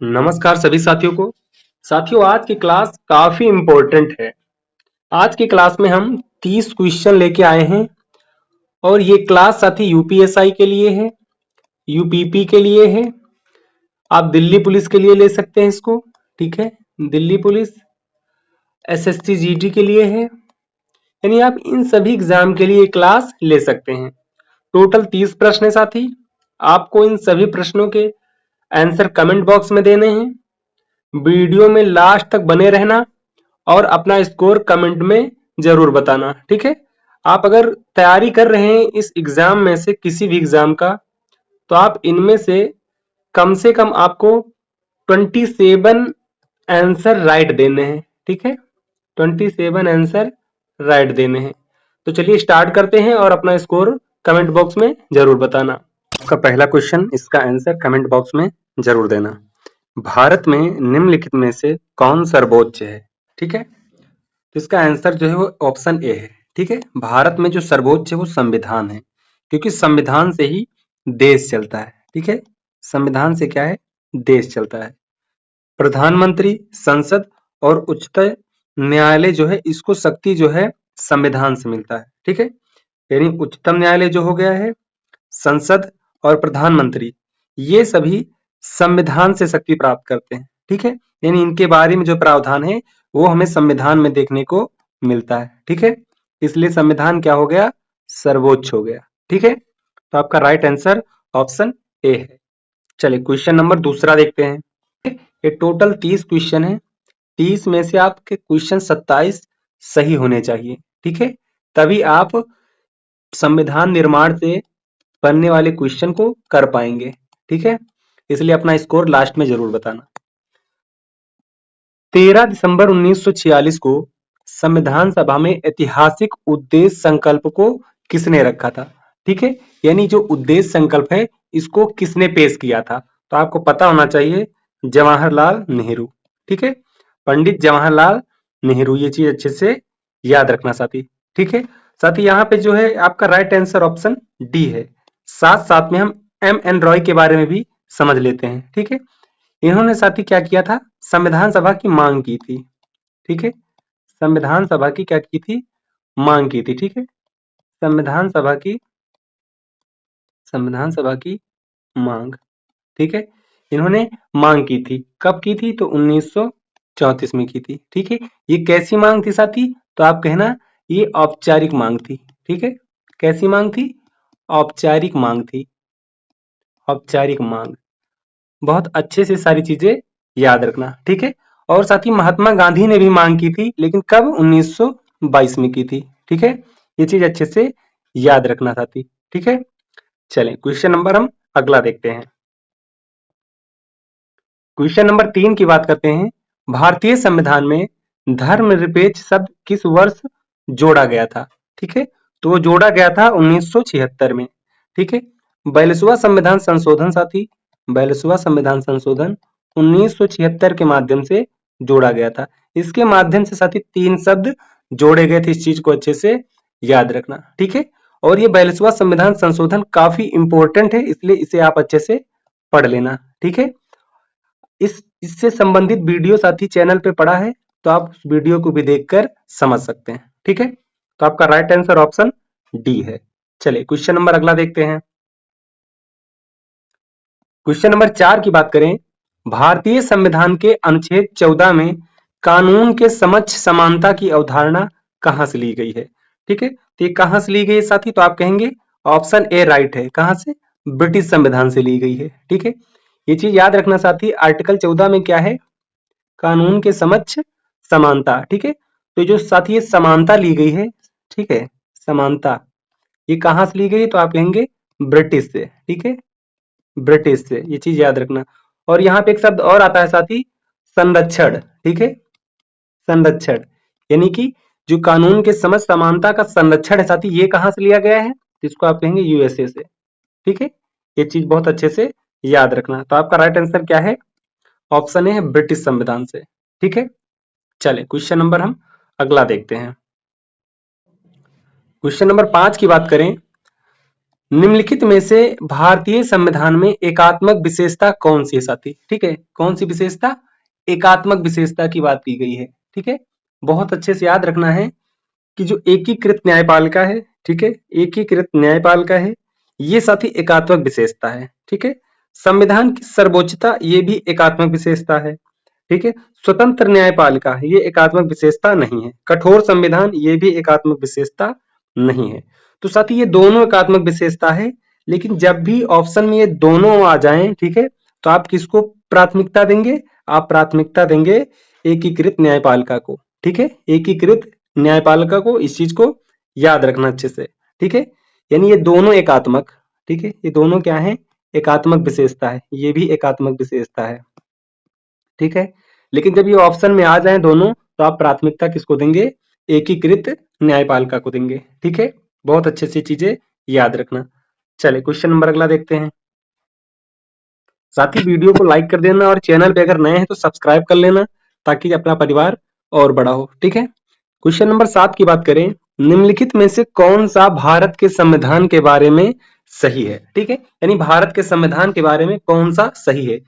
नमस्कार सभी साथियों को। साथियों, आज की क्लास काफी इम्पोर्टेंट है। आज की क्लास में हम 30 क्वेश्चन लेके आए हैं और ये क्लास साथी यूपीएसआई के लिए है, यूपीपी के लिए है। आप दिल्ली पुलिस के लिए ले सकते हैं इसको, ठीक है। दिल्ली पुलिस, एसएससी जीडी के लिए है, यानी आप इन सभी एग्जाम के लिए क्लास ले सकते हैं। टोटल 30 प्रश्न है साथी। आपको इन सभी प्रश्नों के आंसर कमेंट बॉक्स में देने हैं। वीडियो में लास्ट तक बने रहना और अपना स्कोर कमेंट में जरूर बताना, ठीक है। आप अगर तैयारी कर रहे हैं इस एग्जाम में से किसी भी एग्जाम का, तो आप इनमें से कम आपको 27 आंसर राइट देने हैं, ठीक है। 27 आंसर राइट देने हैं। तो चलिए स्टार्ट करते हैं और अपना स्कोर कमेंट बॉक्स में जरूर बताना। आपका पहला क्वेश्चन, इसका आंसर कमेंट बॉक्स में जरूर देना। भारत में निम्नलिखित में से कौन सर्वोच्च है, ठीक है। तो इसका आंसर जो है वो ऑप्शन ए है, ठीक है। भारत में जो सर्वोच्च है वो संविधान है, क्योंकि संविधान से ही देश चलता है, ठीक है। संविधान से क्या है, देश चलता है। प्रधानमंत्री, संसद और उच्चतम न्यायालय जो है, इसको शक्ति जो है संविधान से मिलता है, ठीक है। यानी उच्चतम न्यायालय जो हो गया है, संसद और प्रधानमंत्री, ये सभी संविधान से शक्ति प्राप्त करते हैं, ठीक है। यानी इनके बारे में जो प्रावधान है वो हमें संविधान में देखने को मिलता है, ठीक है। इसलिए संविधान क्या हो गया, सर्वोच्च हो गया, ठीक है। तो आपका राइट आंसर ऑप्शन ए है। चलिए क्वेश्चन नंबर दूसरा देखते हैं। ये टोटल 30 क्वेश्चन है। 30 में से आपके क्वेश्चन 27 सही होने चाहिए, ठीक है। तभी आप संविधान निर्माण से बनने वाले क्वेश्चन को कर पाएंगे, ठीक है। इसलिए अपना स्कोर लास्ट में जरूर बताना। 13 दिसंबर 1946 को संविधान सभा में ऐतिहासिक उद्देश्य संकल्प को किसने रखा था, ठीक है। यानी जो उद्देश्य संकल्प है इसको किसने पेश किया था, तो आपको पता होना चाहिए जवाहरलाल नेहरू, ठीक है। पंडित जवाहरलाल नेहरू, ये चीज अच्छे से याद रखना साथी, ठीक है। साथी यहाँ पे जो है आपका राइट आंसर ऑप्शन डी है। साथ साथ में हम एम एन रॉय के बारे में भी समझ लेते हैं, ठीक है। इन्होंने साथी क्या किया था, संविधान सभा की मांग की थी, ठीक है। संविधान सभा की क्या की थी, मांग की थी, ठीक है। संविधान सभा की मांग, ठीक है। इन्होंने मांग की थी, कब की थी, तो 1934 में की थी, ठीक है। ये कैसी मांग थी साथी, तो आप कहना ये औपचारिक मांग थी, ठीक है। कैसी मांग थी, औपचारिक मांग थी, औपचारिक मांग। बहुत अच्छे से सारी चीजें याद रखना, ठीक है। और साथ ही महात्मा गांधी ने भी मांग की थी, लेकिन कब, 1922 में की थी, ठीक है। ये चीज अच्छे से याद रखना साथी, ठीक है। चलें क्वेश्चन नंबर हम अगला देखते हैं। क्वेश्चन नंबर 3 की बात करते हैं। भारतीय संविधान में धर्मनिरपेक्ष शब्द किस वर्ष जोड़ा गया था, ठीक है। तो वो जोड़ा गया था 1976 में, ठीक है। 42वां संविधान संशोधन साथी, 42वां संविधान संशोधन 1976 के माध्यम से जोड़ा गया था। इसके माध्यम से साथी 3 शब्द जोड़े गए थे, इस चीज को अच्छे से याद रखना, ठीक है। और ये 42वां संविधान संशोधन काफी इंपॉर्टेंट है, इसलिए इसे आप अच्छे से पढ़ लेना, ठीक है। इससे संबंधित वीडियो साथी चैनल पे पड़ा है, तो आप उस वीडियो को भी देखकर समझ सकते हैं, ठीक है। तो आपका राइट आंसर ऑप्शन डी है। चलिए क्वेश्चन नंबर अगला देखते हैं। क्वेश्चन नंबर 4 की बात करें। भारतीय संविधान के अनुच्छेद 14 में कानून के समक्ष समानता की अवधारणा कहां से ली गई है, ठीक है। तो ये कहां से ली गई है साथी, तो आप कहेंगे ऑप्शन ए राइट है। कहां से, ब्रिटिश संविधान से ली गई है, ठीक है। ये चीज याद रखना साथी, आर्टिकल 14 में क्या है, कानून के समक्ष समानता, ठीक है। तो जो साथी ये समानता ली गई है, ठीक है, समानता ये कहां से ली गई है, तो आप कहेंगे ब्रिटिश से, ठीक है, ब्रिटिश से। ये चीज याद रखना। और यहाँ पे एक शब्द और आता है साथी, संरक्षण, ठीक है, संरक्षण। यानी कि जो कानून के समक्ष समानता का संरक्षण है साथी, ये कहां से लिया गया है, इसको आप कहेंगे यूएसए से, ठीक है। ये चीज बहुत अच्छे से याद रखना। तो आपका राइट आंसर क्या है, ऑप्शन ए है ब्रिटिश संविधान से, ठीक है। चले क्वेश्चन नंबर हम अगला देखते हैं। क्वेश्चन नंबर 5 की बात करें। निम्नलिखित में से भारतीय संविधान में एकात्मक विशेषता कौन सी है साथी? ठीक है, कौन सी विशेषता? एकात्मक विशेषता की बात की गई है। ठीक है, बहुत अच्छे से याद रखना है कि जो एकीकृत न्यायपालिका है, ठीक है, एकीकृत न्यायपालिका है, ये साथी एकात्मक विशेषता है। ठीक है, संविधान की सर्वोच्चता ये भी एकात्मक विशेषता है। ठीक है, स्वतंत्र न्यायपालिका ये एकात्मक विशेषता नहीं है। कठोर संविधान ये भी एकात्मक विशेषता नहीं है। तो साथी ये दोनों एकात्मक विशेषता है, लेकिन जब भी ऑप्शन में ये दोनों आ जाएं, ठीक है, तो आप किसको प्राथमिकता देंगे? आप प्राथमिकता देंगे एकीकृत न्यायपालिका को। ठीक है, एकीकृत न्यायपालिका को, इस चीज को याद रखना अच्छे से। ठीक है, यानी ये दोनों एकात्मक, ठीक है, ये दोनों क्या है? एकात्मक विशेषता है, ये भी एकात्मक विशेषता है। ठीक है, लेकिन जब ये ऑप्शन में आ जाए दोनों, तो आप प्राथमिकता किसको देंगे? एकीकृत न्यायपालिका को देंगे। ठीक है, बहुत अच्छे से चीजें याद रखना। चले क्वेश्चन नंबर अगला देखते हैं। साथ ही वीडियो को लाइक कर देना और चैनल पे अगर नए हैं तो सब्सक्राइब कर लेना, ताकि अपना परिवार और बड़ा हो। ठीक है, क्वेश्चन नंबर 7 की बात करें, निम्नलिखित में से कौन सा भारत के संविधान के बारे में सही है? ठीक है, यानी भारत के संविधान के बारे में कौन सा सही है?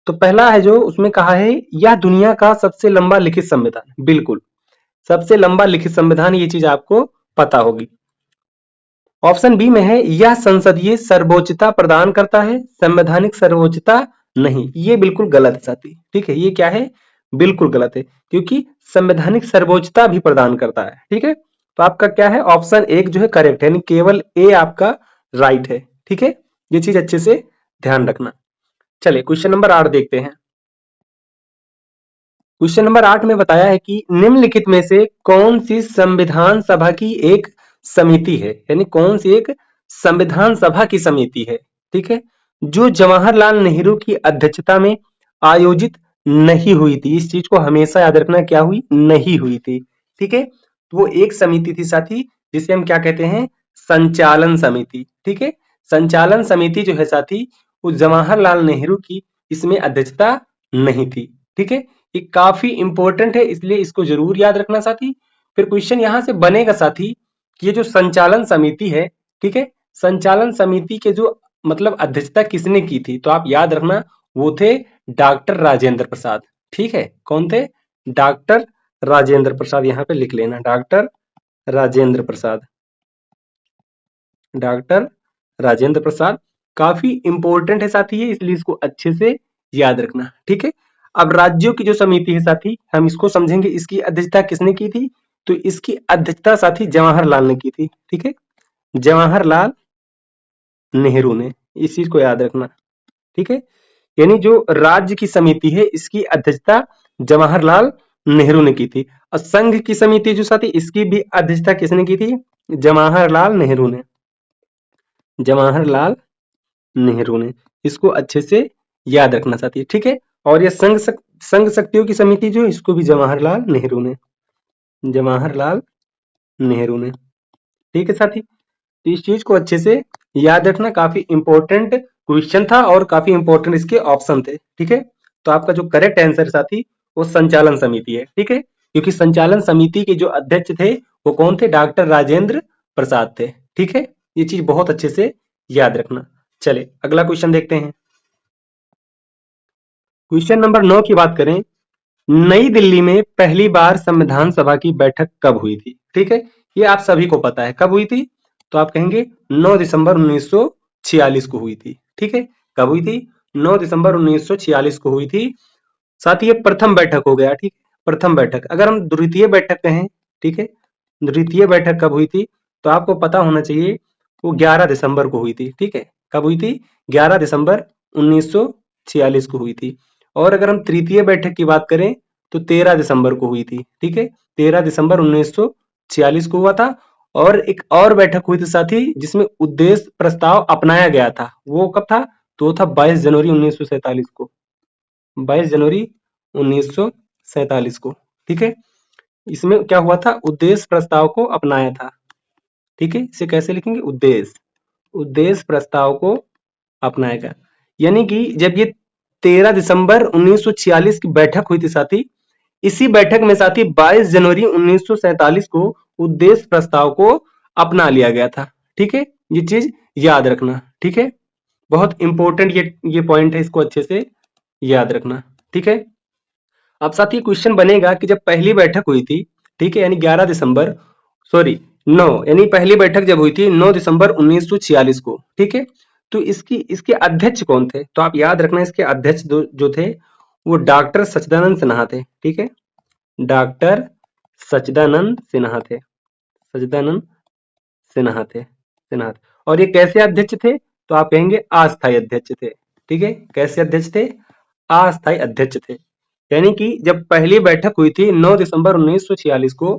तो पहला है जो उसमें कहा है, यह दुनिया का सबसे लंबा लिखित संविधान। बिल्कुल, सबसे लंबा लिखित संविधान, ये चीज आपको पता होगी। ऑप्शन बी में है, यह संसदीय सर्वोच्चता प्रदान करता है, संवैधानिक सर्वोच्चता नहीं। ये बिल्कुल गलत है साथी। ठीक है, ये क्या है? बिल्कुल गलत है, क्योंकि संवैधानिक सर्वोच्चता भी प्रदान करता है। ठीक है, तो आपका क्या है? ऑप्शन एक जो है करेक्ट है, यानी केवल ए आपका राइट है। ठीक है, ये चीज अच्छे से ध्यान रखना। चलिए क्वेश्चन नंबर 8 देखते हैं। क्वेश्चन नंबर 8 में बताया है कि निम्नलिखित में से कौन सी संविधान सभा की एक समिति है, यानी कौन सी एक संविधान सभा की समिति है, ठीक है, जो जवाहरलाल नेहरू की अध्यक्षता में आयोजित नहीं हुई थी। इस चीज को हमेशा याद रखना, क्या हुई? नहीं हुई थी। ठीक है, तो वो एक समिति थी साथी, जिसे हम क्या कहते हैं? संचालन समिति। ठीक है, संचालन समिति जो है साथी, वो जवाहरलाल नेहरू की इसमें अध्यक्षता नहीं थी। ठीक है, ये काफी इंपॉर्टेंट है, इसलिए इसको जरूर याद रखना साथी। फिर क्वेश्चन यहां से बनेगा साथी कि ये जो संचालन समिति है, ठीक है, संचालन समिति के जो मतलब अध्यक्षता किसने की थी, तो आप याद रखना वो थे डॉक्टर राजेंद्र प्रसाद। ठीक है, कौन थे? डॉक्टर राजेंद्र प्रसाद, यहां पे लिख लेना, डॉक्टर राजेंद्र प्रसाद। डॉक्टर राजेंद्र प्रसाद काफी इंपॉर्टेंट है साथी ये, इसलिए इसको अच्छे से याद रखना। ठीक है, अब राज्यों की जो समिति है साथी, हम इसको समझेंगे, इसकी अध्यक्षता किसने की थी? तो इसकी अध्यक्षता साथी जवाहरलाल ने की थी। ठीक है, जवाहरलाल नेहरू ने, इस चीज को याद रखना। ठीक है, यानी जो राज्य की समिति है, इसकी अध्यक्षता जवाहरलाल नेहरू ने की थी। और संघ की समिति जो साथी, इसकी भी अध्यक्षता किसने की थी? जवाहरलाल नेहरू ने, जवाहरलाल नेहरू ने। इसको अच्छे से याद रखना साथी। ठीक है, और ये संघ शक्तियों की समिति जो, इसको भी जवाहरलाल नेहरू ने, जवाहरलाल नेहरू ने। ठीक है साथी, तो इस चीज को अच्छे से याद रखना, काफी इंपॉर्टेंट क्वेश्चन था और काफी इंपॉर्टेंट इसके ऑप्शन थे। ठीक है, तो आपका जो करेक्ट आंसर साथी वो संचालन समिति है। ठीक है, क्योंकि संचालन समिति के जो अध्यक्ष थे वो कौन थे? डॉक्टर राजेंद्र प्रसाद थे। ठीक है, ये चीज बहुत अच्छे से याद रखना। चले अगला क्वेश्चन देखते हैं। क्वेश्चन नंबर 9 की बात करें, नई दिल्ली में पहली बार संविधान सभा की बैठक कब हुई थी? ठीक है, ये आप सभी को पता है कब हुई थी, तो आप कहेंगे 9 दिसंबर 1946 को हुई थी। ठीक है, कब हुई थी? 9 दिसंबर 1946 को हुई थी। साथ ही ये प्रथम बैठक हो गया। ठीक, प्रथम बैठक। अगर हम द्वितीय बैठक कहें, ठीक है, द्वितीय बैठक कब हुई थी, तो आपको पता होना चाहिए, वो 11 दिसंबर को हुई थी। ठीक है, कब हुई थी? 11 दिसंबर 1946 को हुई थी। और अगर हम तृतीय बैठक की बात करें, तो 13 दिसंबर को हुई थी। ठीक है, 13 दिसंबर 1946 को हुआ था। और एक और बैठक हुई थी साथी, जिसमें उद्देश्य प्रस्ताव अपनाया गया था, वो कब था? तो वो था 22 जनवरी 1947 को, 22 जनवरी 1947 को। ठीक है, इसमें क्या हुआ था? उद्देश्य प्रस्ताव को अपनाया था। ठीक है, इसे कैसे लिखेंगे? उद्देश्य प्रस्ताव को अपनाया गया। यानी कि जब ये 13 दिसंबर 1946 की बैठक हुई थी साथी, इसी बैठक में साथी 22 जनवरी 1947 को उद्देश्य प्रस्ताव को अपना लिया गया था। ठीक है, ये चीज याद रखना। ठीक है, बहुत इंपॉर्टेंट ये पॉइंट है, इसको अच्छे से याद रखना। ठीक है, अब साथ ही क्वेश्चन बनेगा कि जब पहली बैठक हुई थी, ठीक है, यानी 11 दिसंबर, सॉरी 9, यानी पहली बैठक जब हुई थी 9 दिसंबर 1946 को, ठीक है, तो इसके अध्यक्ष कौन थे? तो आप याद रखना, इसके अध्यक्ष जो थे वो डॉक्टर सच्चिदानंद सिन्हा थे। ठीक है, डॉक्टर सच्चिदानंद सिन्हा थे, सच्चिदानंद सिन्हा थे, सिन्हा थे। और ये कैसे अध्यक्ष थे? तो आप कहेंगे अस्थायी अध्यक्ष थे। ठीक है, कैसे अध्यक्ष थे? अस्थायी अध्यक्ष थे। यानी कि जब पहली बैठक हुई थी 9 दिसंबर 1946 को,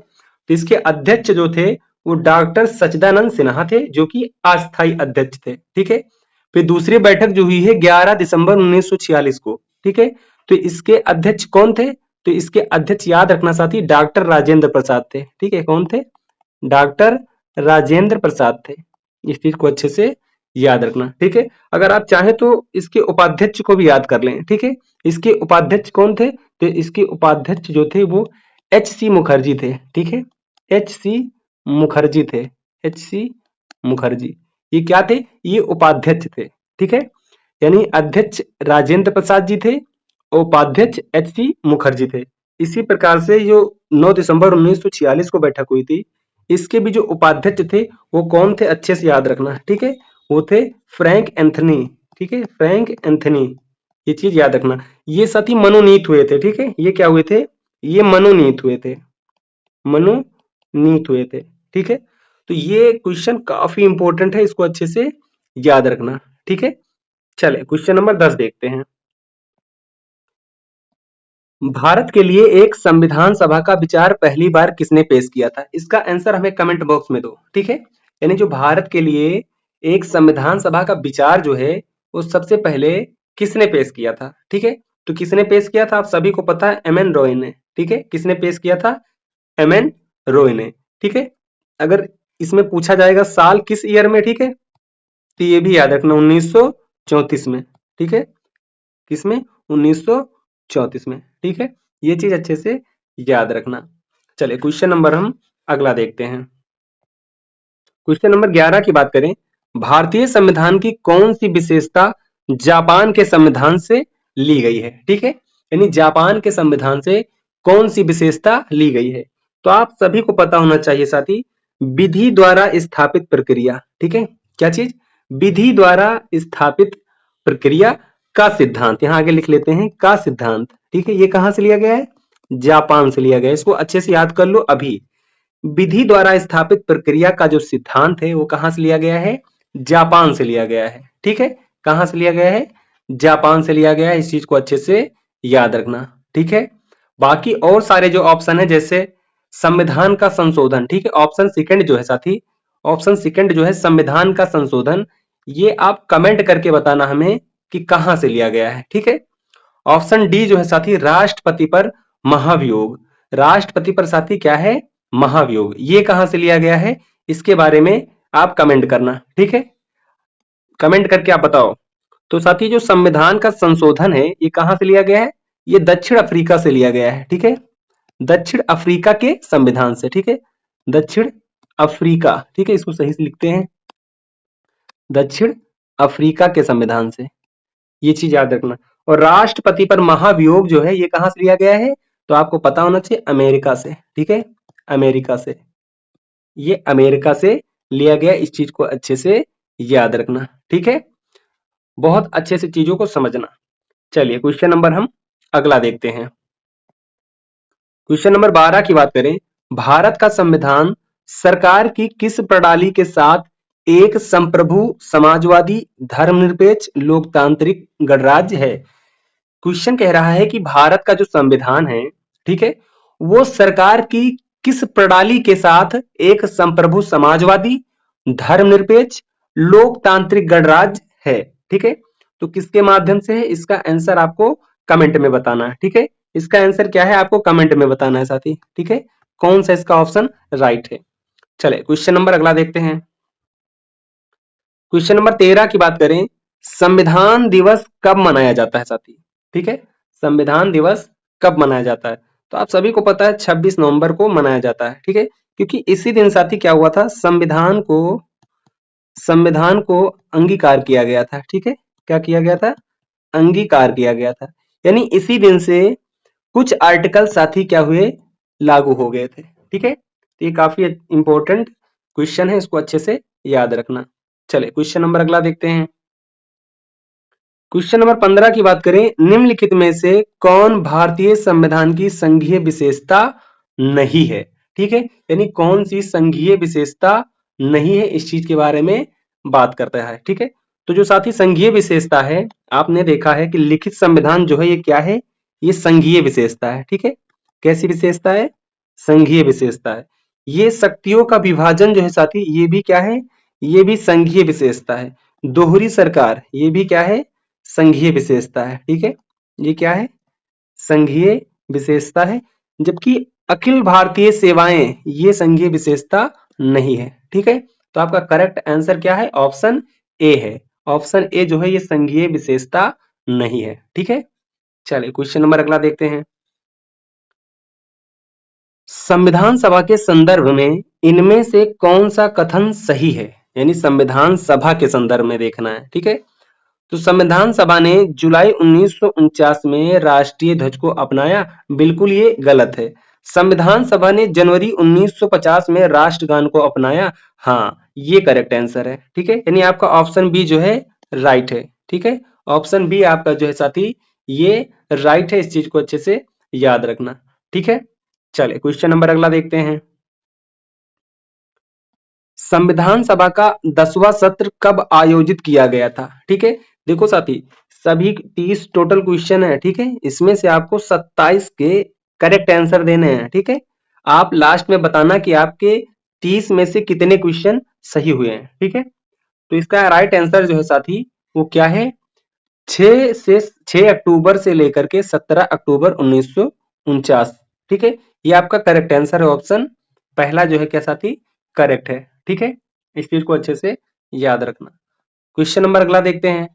तो इसके अध्यक्ष जो थे वो डॉक्टर सच्चिदानंद सिन्हा थे, जो कि अस्थायी अध्यक्ष थे। ठीक है, फिर दूसरी बैठक जो हुई है 11 दिसंबर 1946 को, ठीक है, तो इसके अध्यक्ष कौन थे? तो इसके अध्यक्ष याद रखना साथी, डॉक्टर राजेंद्र प्रसाद थे। ठीक है, कौन थे? डॉक्टर राजेंद्र प्रसाद थे। इस चीज को अच्छे से याद रखना। ठीक है, अगर आप चाहें तो इसके उपाध्यक्ष को भी याद कर लें। ठीक है, इसके उपाध्यक्ष कौन थे? तो इसके उपाध्यक्ष जो थे वो H.C. मुखर्जी थे। ठीक है, H.C. मुखर्जी थे, H.C. मुखर्जी। ये क्या थे? ये उपाध्यक्ष थे। ठीक है, यानी अध्यक्ष राजेंद्र प्रसाद जी थे, उपाध्यक्ष H.C. मुखर्जी थे। इसी प्रकार से जो 9 दिसंबर 1946 को बैठक हुई थी, इसके भी जो उपाध्यक्ष थे वो कौन थे? अच्छे से याद रखना। ठीक है, वो थे फ्रैंक एंथनी। ठीक है, फ्रैंक एंथनी, ये चीज याद रखना। ये सती मनोनीत हुए थे। ठीक है, ये क्या हुए थे? ये मनोनीत हुए थे, मनोनीत हुए थे। ठीक है, तो ये क्वेश्चन काफी इंपॉर्टेंट है, इसको अच्छे से याद रखना। ठीक है, चले क्वेश्चन नंबर 10 देखते हैं। भारत के लिए एक संविधान सभा का विचार पहली बार किसने पेश किया था? इसका आंसर हमें कमेंट बॉक्स में दो। ठीक है, यानी जो भारत के लिए एक संविधान सभा का विचार जो है वो सबसे पहले किसने पेश किया था? ठीक है, तो किसने पेश किया था? आप सभी को पता है, एम एन रॉय ने। ठीक है, किसने पेश किया था? एम एन रॉय ने। ठीक है, अगर इसमें पूछा जाएगा साल किस ईयर में, ठीक है, तो ये भी याद रखना 1934 में। ठीक है, किसमें? 1934 में। ठीक है, ये चीज अच्छे से याद रखना। चलिए क्वेश्चन नंबर हम अगला देखते हैं। क्वेश्चन नंबर 11 की बात करें, भारतीय संविधान की कौन सी विशेषता जापान के संविधान से ली गई है? ठीक है, यानी जापान के संविधान से कौन सी विशेषता ली गई है? तो आप सभी को पता होना चाहिए साथी, विधि द्वारा स्थापित प्रक्रिया। ठीक है, क्या चीज? विधि द्वारा स्थापित प्रक्रिया का सिद्धांत। यहां आगे लिख लेते हैं, का सिद्धांत। ठीक है, ये कहां से लिया गया है? जापान से लिया गया है। इसको अच्छे से याद कर लो। अभी विधि द्वारा स्थापित प्रक्रिया का जो सिद्धांत है वो कहां से लिया गया है? जापान से लिया गया है। ठीक है, कहां से लिया गया है? जापान से लिया गया है। इस चीज को अच्छे से याद रखना। ठीक है, बाकी और सारे जो ऑप्शन है, जैसे संविधान का संशोधन, ठीक है, ऑप्शन सेकंड जो है साथी, ऑप्शन सेकंड जो है संविधान का संशोधन, ये आप कमेंट करके बताना हमें कि कहां से लिया गया है। ठीक है, ऑप्शन डी जो है साथी, राष्ट्रपति पर महाभियोग, राष्ट्रपति पर साथी क्या है? महाभियोग। ये कहां से लिया गया है? इसके बारे में आप कमेंट करना। ठीक है, कमेंट करके आप बताओ। तो साथी जो संविधान का संशोधन है ये कहां से लिया गया है? ये दक्षिण अफ्रीका से लिया गया है। ठीक है, दक्षिण अफ्रीका के संविधान से। ठीक है, दक्षिण अफ्रीका। ठीक है, इसको सही से लिखते हैं, दक्षिण अफ्रीका के संविधान से। ये चीज याद रखना। और राष्ट्रपति पर महाभियोग जो है ये कहां से लिया गया है? तो आपको पता होना चाहिए, अमेरिका से। ठीक है, अमेरिका से, ये अमेरिका से लिया गया। इस चीज को अच्छे से याद रखना। ठीक है, बहुत अच्छे से चीजों को समझना। चलिए क्वेश्चन नंबर हम अगला देखते हैं। क्वेश्चन नंबर 12 की बात करें, भारत का संविधान सरकार की किस प्रणाली के साथ एक संप्रभु समाजवादी धर्मनिरपेक्ष लोकतांत्रिक गणराज्य है? क्वेश्चन कह रहा है कि भारत का जो संविधान है, ठीक है, वो सरकार की किस प्रणाली के साथ एक संप्रभु समाजवादी धर्मनिरपेक्ष लोकतांत्रिक गणराज्य है? ठीक है, तो किसके माध्यम से है? इसका आंसर आपको कमेंट में बताना है। ठीक है, इसका आंसर क्या है आपको कमेंट में बताना है साथी। ठीक है, कौन सा इसका ऑप्शन राइट है? चले क्वेश्चन नंबर अगला देखते हैं। क्वेश्चन नंबर 13 की बात करें, संविधान दिवस कब मनाया जाता है साथी? ठीक है, संविधान दिवस कब मनाया जाता है? तो आप सभी को पता है 26 नवंबर को मनाया जाता है। ठीक है, क्योंकि इसी दिन साथी क्या हुआ था? संविधान को संविधान को अंगीकार किया गया था। ठीक है, क्या किया गया था? अंगीकार किया गया था। यानी इसी दिन से कुछ आर्टिकल साथी क्या हुए? लागू हो गए थे। ठीक है, तो ये काफी इंपॉर्टेंट क्वेश्चन है, इसको अच्छे से याद रखना। चले क्वेश्चन नंबर अगला देखते हैं। क्वेश्चन नंबर 15 की बात करें, निम्नलिखित में से कौन भारतीय संविधान की संघीय विशेषता नहीं है? ठीक है, यानी कौन सी संघीय विशेषता नहीं है, इस चीज के बारे में बात करता है। ठीक है, तो जो साथी संघीय विशेषता है, आपने देखा है कि लिखित संविधान जो है ये क्या है? ये संघीय विशेषता है। ठीक है, कैसी विशेषता है? संघीय विशेषता है। ये शक्तियों का विभाजन जो है साथी, ये भी क्या है? ये भी संघीय विशेषता है। दोहरी सरकार, ये भी क्या है? संघीय विशेषता है। ठीक है, ये क्या है? संघीय विशेषता है। जबकि अखिल भारतीय सेवाएं, ये संघीय विशेषता नहीं है। ठीक है, तो आपका करेक्ट आंसर क्या है? ऑप्शन ए है। ऑप्शन ए जो है ये संघीय विशेषता नहीं है। ठीक है, चलिए क्वेश्चन नंबर अगला देखते हैं। संविधान सभा के संदर्भ में इनमें से कौन सा कथन सही है? यानी संविधान सभा के संदर्भ में देखना है। ठीक है, तो संविधान सभा ने जुलाई 1949 में राष्ट्रीय ध्वज को अपनाया, बिल्कुल ये गलत है। संविधान सभा ने जनवरी 1950 में राष्ट्रगान को अपनाया, हाँ ये करेक्ट आंसर है। ठीक है, यानी आपका ऑप्शन बी जो है राइट है। ठीक है, ऑप्शन बी आपका जो है साथी ये राइट है, इस चीज को अच्छे से याद रखना। ठीक है, चलिए क्वेश्चन नंबर अगला देखते हैं। संविधान सभा का 10वां सत्र कब आयोजित किया गया था? ठीक है, देखो साथी सभी 30 टोटल क्वेश्चन है। ठीक है, इसमें से आपको 27 के करेक्ट आंसर देने हैं। ठीक है, आप लास्ट में बताना कि आपके 30 में से कितने क्वेश्चन सही हुए हैं। ठीक है, तो इसका राइट आंसर जो है साथी वो क्या है? 6 अक्टूबर से लेकर के 17 अक्टूबर 1949। ठीक है, ये आपका करेक्ट आंसर है। ऑप्शन पहला जो है क्या साथी? करेक्ट है। ठीक है, इस चीज को अच्छे से याद रखना। क्वेश्चन नंबर अगला देखते हैं।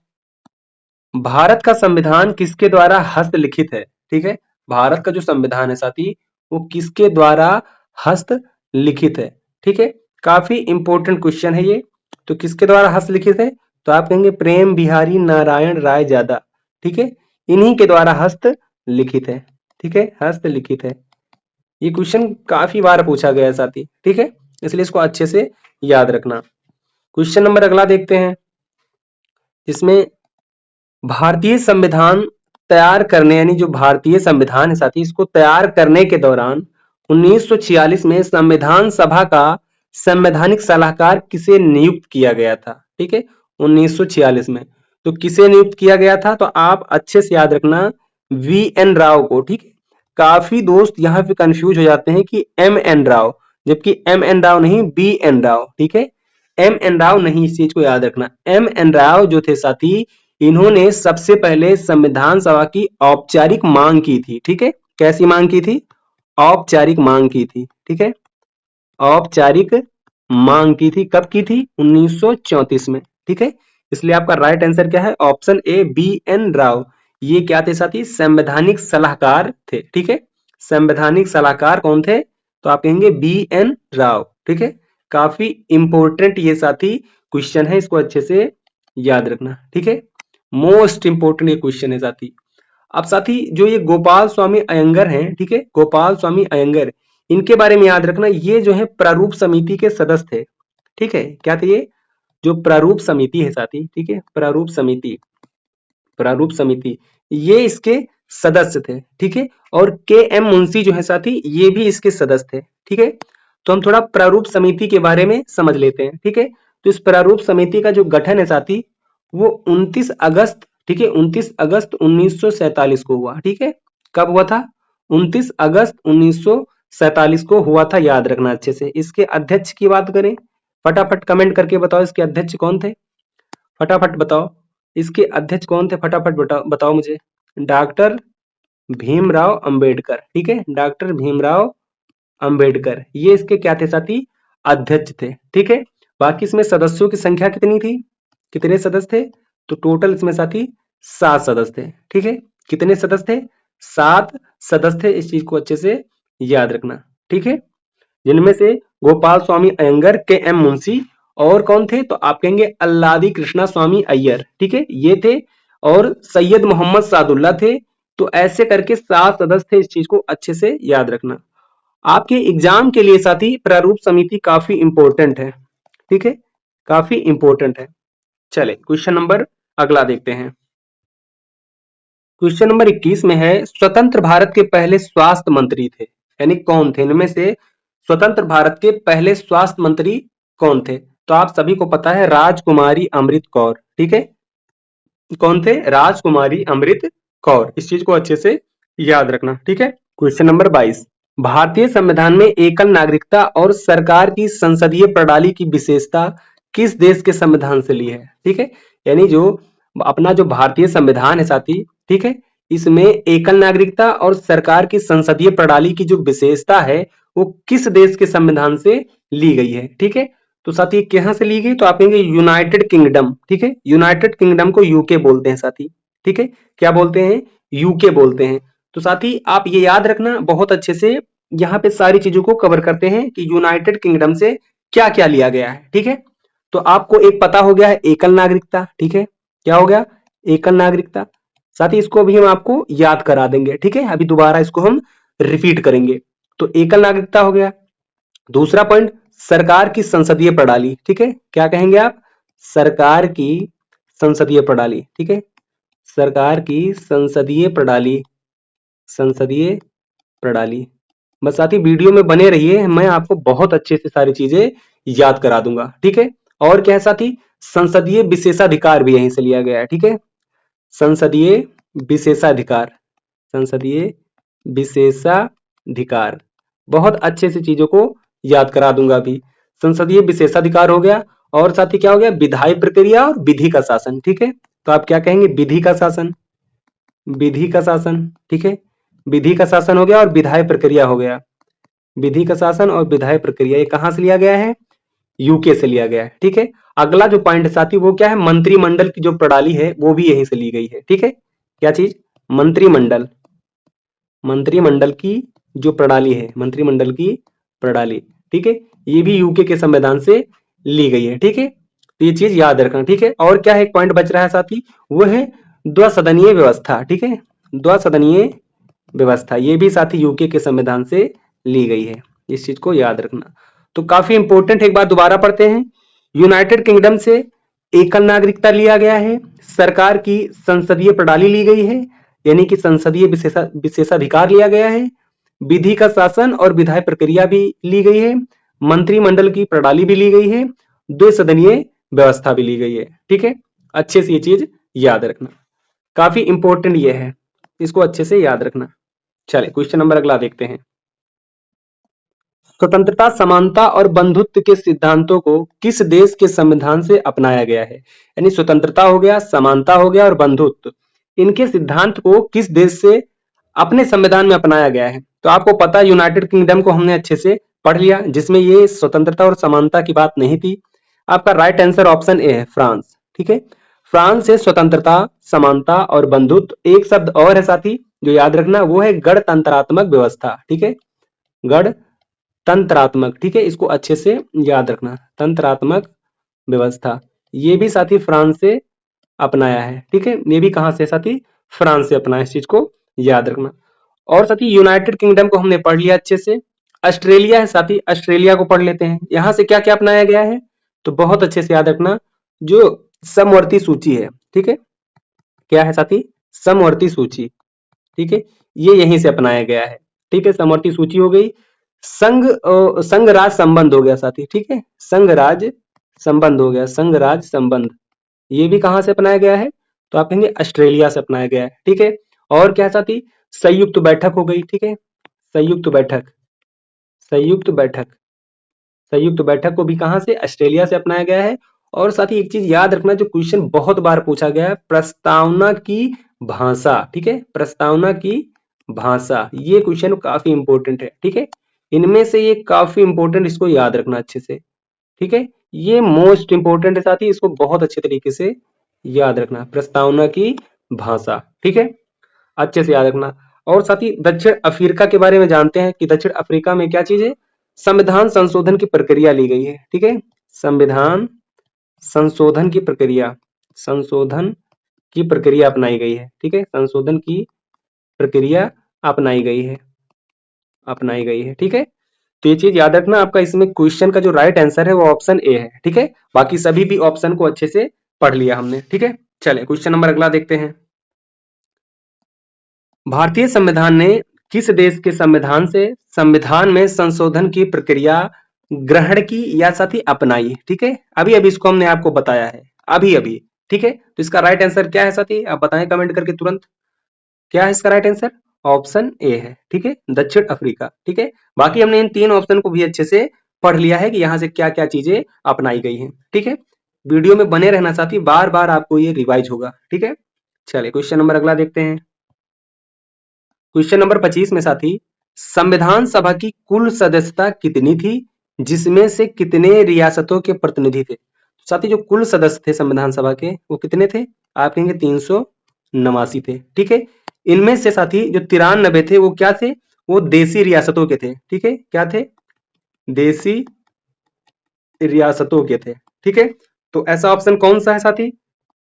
भारत का संविधान किसके द्वारा हस्तलिखित है? ठीक है, भारत का जो संविधान है साथी वो किसके द्वारा हस्तलिखित है? ठीक है, काफी इंपॉर्टेंट क्वेश्चन है ये। तो किसके द्वारा हस्तलिखित है? तो आप कहेंगे प्रेम बिहारी नारायण राय ज्यादा। ठीक है, इन्हीं के द्वारा हस्तलिखित है। ठीक है, हस्तलिखित है। ये क्वेश्चन काफी बार पूछा गया है साथी। ठीक है, इसलिए इसको अच्छे से याद रखना। क्वेश्चन नंबर अगला देखते हैं, जिसमें भारतीय संविधान तैयार करने, यानी जो भारतीय संविधान है साथी इसको तैयार करने के दौरान 1946 में संविधान सभा का संवैधानिक सलाहकार किसे नियुक्त किया गया था? ठीक है, 1946 में तो किसे नियुक्त किया गया था? तो आप अच्छे से याद रखना, वी एन राव को। ठीक है, काफी दोस्त यहाँ पे कंफ्यूज हो जाते हैं कि एम एन राव, जबकि एम एन राव नहीं, बी एन राव। ठीक है, एम एन राव नहीं, इस चीज को याद रखना। एम एन राव जो थे साथी इन्होंने सबसे पहले संविधान सभा की औपचारिक मांग की थी। ठीक है, कैसी मांग की थी? औपचारिक मांग की थी। ठीक है, औपचारिक मांग की थी। कब की थी? 1934 में। ठीक है, इसलिए आपका राइट आंसर क्या है? ऑप्शन ए बी एन राव। ये क्या थे साथी? संवैधानिक सलाहकार थे। ठीक है, संवैधानिक सलाहकार कौन थे? तो आप कहेंगे बी एन राव। ठीक है, काफी इंपॉर्टेंट ये साथी क्वेश्चन है, इसको अच्छे से याद रखना। ठीक है, मोस्ट इंपोर्टेंट ये क्वेश्चन है साथी। अब साथी जो ये गोपाल स्वामी अयंगर हैं, ठीक है, गोपाल स्वामी अयंगर, इनके बारे में याद रखना, ये जो है प्रारूप समिति के सदस्य थे। ठीक है, क्या थे ये? जो प्रारूप समिति है साथी, ठीक है, प्रारूप समिति, प्रारूप समिति ये इसके सदस्य थे। ठीक है, और के एम मुंशी जो है साथी ये भी इसके सदस्य थे। ठीक है, तो हम थोड़ा प्रारूप समिति के बारे में समझ लेते हैं। ठीक है, तो इस प्रारूप समिति का जो गठन है साथी वो 29 अगस्त, ठीक है, 29 अगस्त 1947 को हुआ। ठीक है, कब हुआ था? 29 अगस्त 1947 को हुआ था, याद रखना अच्छे से। इसके अध्यक्ष की बात करें, फटाफट कमेंट करके बताओ इसके अध्यक्ष कौन थे? फटाफट बताओ इसके अध्यक्ष कौन थे? फटाफट बताओ मुझे। डॉक्टर भीमराव अंबेडकर। ठीक है, डॉक्टर भीमराव अंबेडकर ये इसके क्या थे साथी? अध्यक्ष थे। ठीक है, बाकी इसमें सदस्यों की संख्या कितनी थी? कितने सदस्य थे? तो टोटल इसमें साथी 7 सदस्य थे। ठीक है, कितने सदस्य थे? 7 सदस्य थे, इस चीज को अच्छे से याद रखना। ठीक है, जिनमें से गोपाल स्वामी अयंगर, के एम मुंशी और कौन थे? तो आप कहेंगे अल्लादी कृष्णा स्वामी अय्यर, ठीक है, ये थे। और सैयद मोहम्मद सादुल्ला थे। तो ऐसे करके 7 सदस्य थे, इस चीज को अच्छे से याद रखना। आपके एग्जाम के लिए साथी प्रारूप समिति काफी इंपॉर्टेंट है, ठीक है, काफी इंपॉर्टेंट है। चले क्वेश्चन नंबर अगला देखते हैं। क्वेश्चन नंबर 21 में है, स्वतंत्र भारत के पहले स्वास्थ्य मंत्री थे, यानी कौन थे? इनमें से स्वतंत्र भारत के पहले स्वास्थ्य मंत्री कौन थे? तो आप सभी को पता है राजकुमारी अमृत कौर, ठीक है, कौन थे? राजकुमारी अमृत कौर। इस चीज को अच्छे से याद रखना, ठीक है। क्वेश्चन नंबर 22, भारतीय संविधान में एकल नागरिकता और सरकार की संसदीय प्रणाली की विशेषता किस देश के संविधान से ली है? ठीक है, यानी जो अपना जो भारतीय संविधान है साथी, ठीक है, इसमें एकल नागरिकता और सरकार की संसदीय प्रणाली की जो विशेषता है वो किस देश के संविधान से ली गई है? ठीक है, तो साथी कहां से ली गई? तो आप कहेंगे यूनाइटेड किंगडम, ठीक है, यूनाइटेड किंगडम को यूके बोलते हैं साथी, ठीक है, क्या बोलते हैं? यूके बोलते हैं। तो साथी आप ये याद रखना बहुत अच्छे से, यहाँ पे सारी चीजों को कवर करते हैं कि यूनाइटेड किंगडम से क्या क्या लिया गया है, ठीक है। तो आपको एक पता हो गया है एकल नागरिकता, ठीक है, क्या हो गया? एकल नागरिकता। साथ ही इसको भी हम आपको याद करा देंगे, ठीक है, अभी दोबारा इसको हम रिपीट करेंगे। तो एकल नागरिकता हो गया। दूसरा पॉइंट, सरकार की संसदीय प्रणाली, ठीक है, क्या कहेंगे आप? सरकार की संसदीय प्रणाली, ठीक है, सरकार की संसदीय प्रणाली, संसदीय प्रणाली। बस साथी वीडियो में बने रहिए, मैं आपको बहुत अच्छे से सारी चीजें याद करा दूंगा, ठीक है। और क्या है साथी? संसदीय विशेषाधिकार भी यहीं से लिया गया है, ठीक है, संसदीय विशेषाधिकार, संसदीय विशेषाधिकार। बहुत अच्छे से चीजों को याद करा दूंगा अभी। संसदीय विशेषाधिकार हो गया। और साथ ही क्या हो गया? विधायी प्रक्रिया और विधि का शासन, ठीक है, तो आप क्या कहेंगे? विधि का शासन, विधि का शासन, ठीक है, विधि का शासन हो गया और विधायी प्रक्रिया हो गया। विधि का शासन और विधायी प्रक्रिया ये कहां से लिया गया है? यूके से लिया गया है, ठीक है। अगला जो पॉइंट साथी वो क्या है? मंत्रिमंडल की जो प्रणाली है वो भी यहीं से ली गई है, ठीक है, क्या चीज? मंत्रिमंडल, मंत्रिमंडल की जो प्रणाली है, मंत्रिमंडल की प्रणाली, ठीक है, ये भी यूके के संविधान से ली गई है, ठीक है, तो ये चीज याद रखना, ठीक है। और क्या है? एक पॉइंट बच रहा है साथी, वो है द्विसदनीय व्यवस्था, ठीक है, द्विसदनीय व्यवस्था, ये भी साथी यूके के संविधान से ली गई है, इस चीज को याद रखना। तो काफी इंपॉर्टेंट, एक बार दोबारा पढ़ते हैं। यूनाइटेड किंगडम से एकल नागरिकता लिया गया है, सरकार की संसदीय प्रणाली ली गई है, यानी कि संसदीय विशेषाधिकार लिया गया है, विधि का शासन और विधायी प्रक्रिया भी ली गई है, मंत्रिमंडल की प्रणाली भी ली गई है, द्विसदनीय व्यवस्था भी ली गई है, ठीक है। अच्छे से ये चीज याद रखना, काफी इंपॉर्टेंट ये है, इसको अच्छे से याद रखना। चले क्वेश्चन नंबर अगला देखते हैं। स्वतंत्रता, समानता और बंधुत्व के सिद्धांतों को किस देश के संविधान से अपनाया गया है? यानी स्वतंत्रता हो गया, समानता हो गया और बंधुत्व, इनके सिद्धांत को किस देश से अपने संविधान में अपनाया गया है? तो आपको पता है यूनाइटेड किंगडम को हमने अच्छे से पढ़ लिया, जिसमें ये स्वतंत्रता और समानता की बात नहीं थी। आपका राइट आंसर ऑप्शन ए है, फ्रांस, ठीक है, फ्रांस से स्वतंत्रता, समानता और बंधुत्व। एक शब्द और है साथी जो याद रखना, वो है गणतंत्रात्मक व्यवस्था, ठीक है, गणतंत्रात्मक, ठीक है, इसको अच्छे से याद रखना, तंत्रात्मक व्यवस्था, ये भी साथी फ्रांस से अपनाया है, ठीक है, ये भी कहां से साथी? फ्रांस से अपनाया, इस चीज को याद रखना। और साथी यूनाइटेड किंगडम को हमने पढ़ लिया अच्छे से। ऑस्ट्रेलिया है साथी, ऑस्ट्रेलिया को पढ़ लेते हैं, यहां से क्या क्या अपनाया गया है? तो बहुत अच्छे से याद रखना, जो समवर्ती सूची है, ठीक है, क्या है साथी? समवर्ती सूची, ठीक है, ये यहीं से अपनाया गया है, ठीक है, समवर्ती सूची हो गई। संघ राज संबंध हो गया साथी, ठीक है, संघ राज संबंध हो गया, संघ राज संबंध, ये भी कहां से अपनाया गया है? तो आप कहेंगे ऑस्ट्रेलिया से अपनाया गया है, ठीक है। और क्या साथी? संयुक्त बैठक हो गई, ठीक है, संयुक्त बैठक, संयुक्त बैठक, संयुक्त बैठक को भी कहां से? ऑस्ट्रेलिया से अपनाया गया है। और साथ ही एक चीज याद रखना, जो क्वेश्चन बहुत बार पूछा गया है, प्रस्तावना की भाषा, ठीक है, प्रस्तावना की भाषा, ये क्वेश्चन काफी इंपॉर्टेंट है, ठीक है, इनमें से ये काफी इंपॉर्टेंट, इसको याद रखना अच्छे से, ठीक है, ये मोस्ट इंपॉर्टेंट है साथी, इसको बहुत अच्छे तरीके से याद रखना, प्रस्तावना की भाषा, ठीक है, अच्छे से याद रखना। और साथी दक्षिण अफ्रीका के बारे में जानते हैं कि दक्षिण अफ्रीका में क्या चीज है? संविधान संशोधन की प्रक्रिया ली गई है, ठीक है, संविधान संशोधन की प्रक्रिया, संशोधन की प्रक्रिया अपनाई गई है। ठीक है, संशोधन की प्रक्रिया अपनाई गई है, अपनाई गई है। ठीक है, तो ये चीज याद रखना, आपका इसमें क्वेश्चन का जो राइट आंसर है वो ऑप्शन ए है। ठीक है, बाकी सभी भी ऑप्शन को अच्छे से पढ़ लिया हमने। ठीक है, चले क्वेश्चन नंबर अगला देखते हैं। भारतीय संविधान ने किस देश के संविधान से संविधान में संशोधन की प्रक्रिया ग्रहण की या साथ ही अपनाई? ठीक है, अभी अभी इसको हमने आपको बताया है, अभी अभी। ठीक है, तो इसका राइट आंसर क्या है साथी, आप बताएं कमेंट करके तुरंत, क्या है इसका राइट आंसर? ऑप्शन ए है। ठीक है, दक्षिण अफ्रीका। ठीक है, बाकी हमने इन तीन ऑप्शन को भी अच्छे से पढ़ लिया है कि यहाँ से क्या क्या चीजें अपनाई गई हैं। ठीक है, वीडियो में बने रहना साथी, बार बार आपको ये रिवाइज होगा। ठीक है, चलिए क्वेश्चन नंबर अगला देखते हैं। क्वेश्चन नंबर 25 में साथी, संविधान सभा की कुल सदस्यता कितनी थी, जिसमें से कितने रियासतों के प्रतिनिधि थे? साथी जो कुल सदस्य थे संविधान सभा के वो कितने थे? आप कहेंगे 389 थे। ठीक है, इनमें से साथी जो 93 थे वो क्या थे? वो देशी रियासतों के थे। ठीक है, क्या थे? देशी रियासतों के थे। ठीक है, तो ऐसा ऑप्शन कौन सा है साथी?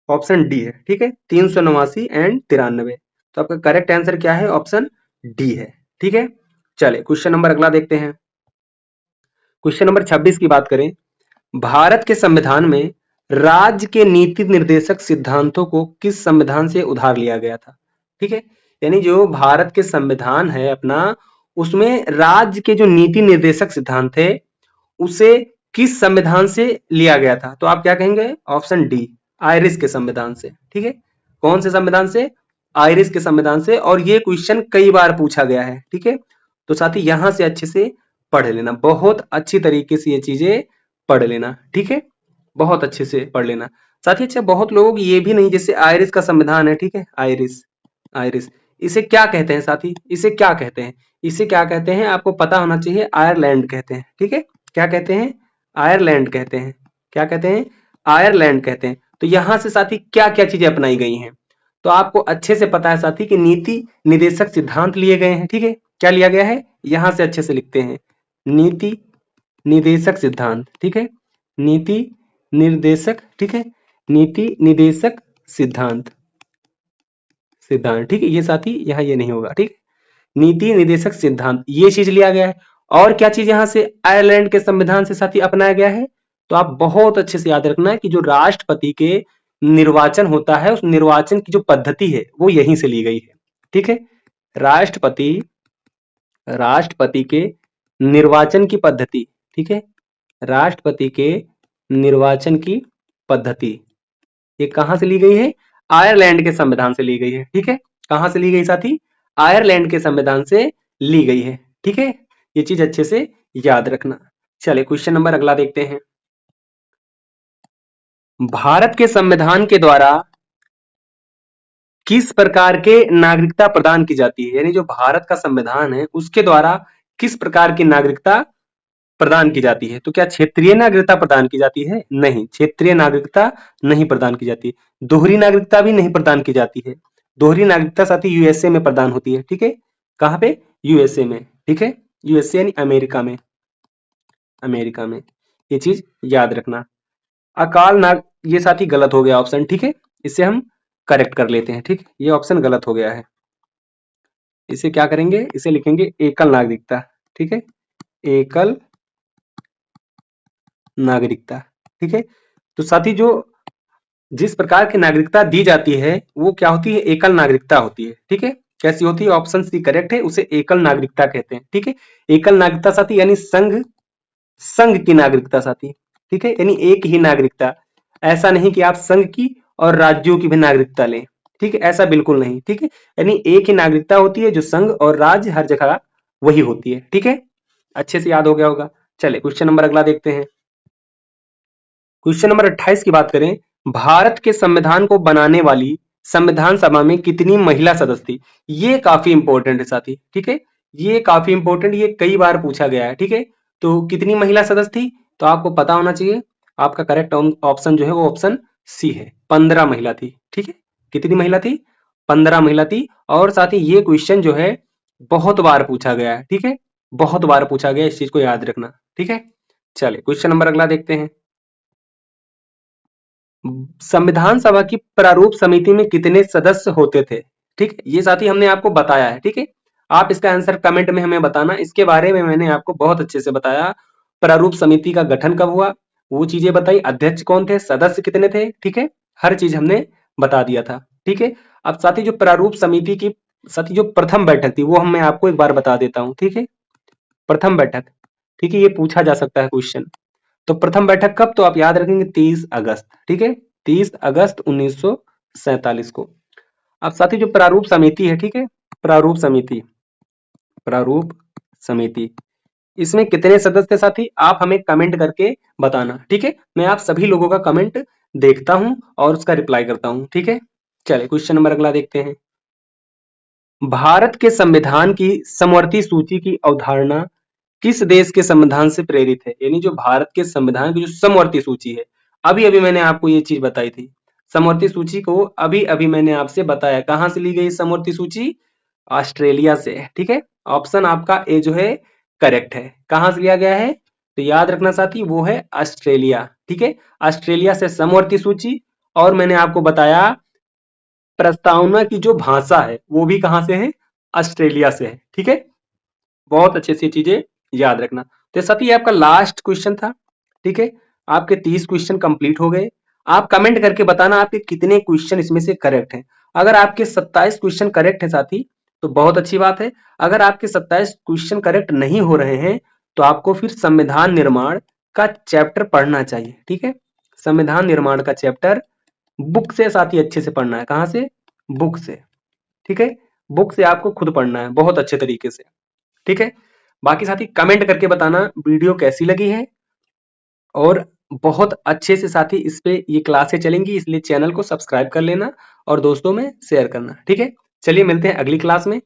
ऑप्शन डी है। ठीक है, 389 एंड 93, तो आपका करेक्ट आंसर क्या है? ऑप्शन डी है। ठीक है, चलिए क्वेश्चन नंबर अगला देखते हैं। क्वेश्चन नंबर 26 की बात करें, भारत के संविधान में राज्य के नीति निर्देशक सिद्धांतों को किस संविधान से उधार लिया गया था? ठीक है, यानी जो भारत के संविधान है अपना, उसमें राज्य के जो नीति निर्देशक सिद्धांत थे उसे किस संविधान से लिया गया था? तो आप क्या कहेंगे? ऑप्शन डी, आयरिश के संविधान से। ठीक है, कौन से संविधान से? आयरिश के संविधान से, और ये क्वेश्चन कई बार पूछा गया है। ठीक है, तो साथी यहां से अच्छे से पढ़ लेना, बहुत अच्छी तरीके से ये चीजें पढ़ लेना। ठीक है, बहुत अच्छे से पढ़ लेना साथी। अच्छा, बहुत लोग ये भी नहीं, जैसे आयरिश का संविधान है, ठीक है, आयरिश, आयरिश इसे क्या कहते हैं साथी? इसे क्या कहते हैं? इसे क्या कहते हैं आपको पता होना चाहिए, आयरलैंड कहते हैं। ठीक है, क्या कहते हैं? आयरलैंड कहते हैं। क्या कहते हैं? आयरलैंड कहते हैं। तो यहां से साथी क्या क्या चीजें अपनाई गई हैं? तो आपको अच्छे से पता है साथी कि नीति निदेशक सिद्धांत लिए गए हैं। ठीक है, क्या लिया गया है? यहां से अच्छे से लिखते हैं, नीति निदेशक सिद्धांत। ठीक है, नीति निर्देशक, ठीक है, नीति निदेशक सिद्धांत, सिद्धांत। ठीक है, ये साथी यहाँ ये नहीं होगा। ठीक, नीति निदेशक सिद्धांत ये चीज लिया गया है। और क्या चीज यहाँ से आयरलैंड के संविधान से साथी अपनाया गया है? तो आप बहुत अच्छे से याद रखना है कि जो राष्ट्रपति के निर्वाचन होता है उस निर्वाचन की जो पद्धति है वो यहीं से ली गई है। ठीक है, राष्ट्रपति, राष्ट्रपति के निर्वाचन की पद्धति, ठीक है, राष्ट्रपति के निर्वाचन की पद्धति ये कहां से ली गई है? आयरलैंड के संविधान से ली गई है। ठीक है, कहां से ली गई साथी? आयरलैंड के संविधान से ली गई है। ठीक है, ये चीज अच्छे से याद रखना। चलिए क्वेश्चन नंबर अगला देखते हैं। भारत के संविधान के द्वारा किस प्रकार के नागरिकता प्रदान की जाती है? यानी जो भारत का संविधान है उसके द्वारा किस प्रकार की नागरिकता प्रदान की जाती है? तो क्या क्षेत्रीय नागरिकता प्रदान की जाती है? नहीं, क्षेत्रीय नागरिकता नहीं प्रदान की जाती। दोहरी नागरिकता भी नहीं प्रदान की जाती है। दोहरी नागरिकता साथी यूएसए में प्रदान होती है। ठीक है, कहां पे? यूएसए में। ठीक है, यूएसए यानी अमेरिका में, अमेरिका में। ये चीज याद रखना। अकाल नाग ये साथी गलत हो गया ऑप्शन। ठीक है, इसे हम करेक्ट कर लेते हैं। ठीक, ये ऑप्शन गलत हो गया है। इसे क्या करेंगे? इसे लिखेंगे एकल नागरिकता। ठीक है, एकल नागरिकता। ठीक है, तो साथी जो जिस प्रकार की नागरिकता दी जाती है वो क्या होती है? एकल नागरिकता होती है। ठीक है, कैसी होती है? ऑप्शन सी करेक्ट है, उसे एकल नागरिकता कहते हैं। ठीक है, एकल नागरिकता साथी यानी संघ, संघ की नागरिकता साथी। ठीक है, यानी एक ही नागरिकता, ऐसा नहीं कि आप संघ की और राज्यों की भी नागरिकता लें। ठीक है, ऐसा बिल्कुल नहीं। ठीक है, यानी एक ही नागरिकता होती है जो संघ और राज्य हर जगह वही होती है। ठीक है, अच्छे से याद हो गया होगा। चले क्वेश्चन नंबर अगला देखते हैं। क्वेश्चन नंबर 28 की बात करें, भारत के संविधान को बनाने वाली संविधान सभा में कितनी महिला सदस्य थी? ये काफी इंपॉर्टेंट है साथी। ठीक है, ये काफी इंपॉर्टेंट, ये कई बार पूछा गया है। ठीक है, तो कितनी महिला सदस्य थी? तो आपको पता होना चाहिए, आपका करेक्ट ऑप्शन जो है वो ऑप्शन सी है, 15 महिला थी। ठीक है, कितनी महिला थी? 15 महिला थी। और साथ ही ये क्वेश्चन जो है बहुत बार पूछा गया है। ठीक है, बहुत बार पूछा गया, इस चीज को याद रखना। ठीक है, चलिए क्वेश्चन नंबर अगला देखते हैं। संविधान सभा की प्रारूप समिति में कितने सदस्य होते थे? ठीक, ये साथी हमने आपको बताया है। ठीक है, आप इसका आंसर कमेंट में हमें बताना। इसके बारे में मैंने आपको बहुत अच्छे से बताया। प्रारूप समिति का गठन कब हुआ, वो चीजें बताई, अध्यक्ष कौन थे, सदस्य कितने थे। ठीक है, हर चीज हमने बता दिया था। ठीक है, अब साथी जो प्रारूप समिति की साथी जो प्रथम बैठक थी वो मैं आपको एक बार बता देता हूँ। ठीक है, प्रथम बैठक, ठीक है, ये पूछा जा सकता है क्वेश्चन। तो प्रथम बैठक कब, तो आप याद रखेंगे 30 अगस्त। ठीक है, 30 अगस्त 1947 को। अब साथी जो प्रारूप समिति है, ठीक है, प्रारूप समिति, प्रारूप समिति, इसमें कितने सदस्य थे साथी, आप हमें कमेंट करके बताना। ठीक है, मैं आप सभी लोगों का कमेंट देखता हूं और उसका रिप्लाई करता हूं। ठीक है, चलिए क्वेश्चन नंबर अगला देखते हैं। भारत के संविधान की समवर्ती सूची की अवधारणा किस देश के संविधान से प्रेरित है? यानी जो भारत के संविधान की जो समवर्ती सूची है, अभी अभी मैंने आपको ये चीज बताई थी। समवर्ती सूची को अभी अभी मैंने आपसे बताया। कहां से ली गई समवर्ती सूची? ऑस्ट्रेलिया से। ठीक है, ऑप्शन आपका ए जो है करेक्ट है। कहां से लिया गया है, तो याद रखना साथी, वो है ऑस्ट्रेलिया। ठीक है, ऑस्ट्रेलिया से समवर्ती सूची। और मैंने आपको बताया प्रस्तावना की जो भाषा है वो भी कहां से है, ऑस्ट्रेलिया से है। ठीक है, बहुत अच्छे से चीजें याद रखना। तो साथी ये आपका लास्ट क्वेश्चन था। ठीक है, आपके 30 क्वेश्चन कंप्लीट हो गए। आप कमेंट करके बताना आपके कितने क्वेश्चन इसमें से करेक्ट हैं। अगर आपके 27 क्वेश्चन करेक्ट है साथी तो बहुत अच्छी बात है। अगर आपके 27 क्वेश्चन करेक्ट नहीं हो रहे हैं तो आपको फिर संविधान निर्माण का चैप्टर पढ़ना चाहिए। ठीक है, संविधान निर्माण का चैप्टर बुक से साथी अच्छे से पढ़ना है। कहां से? बुक से। ठीक है, बुक से आपको खुद पढ़ना है बहुत अच्छे तरीके से। ठीक है, बाकी साथी कमेंट करके बताना वीडियो कैसी लगी है। और बहुत अच्छे से साथी इस पे ये क्लासें चलेंगी, इसलिए चैनल को सब्सक्राइब कर लेना और दोस्तों में शेयर करना। ठीक है, चलिए मिलते हैं अगली क्लास में।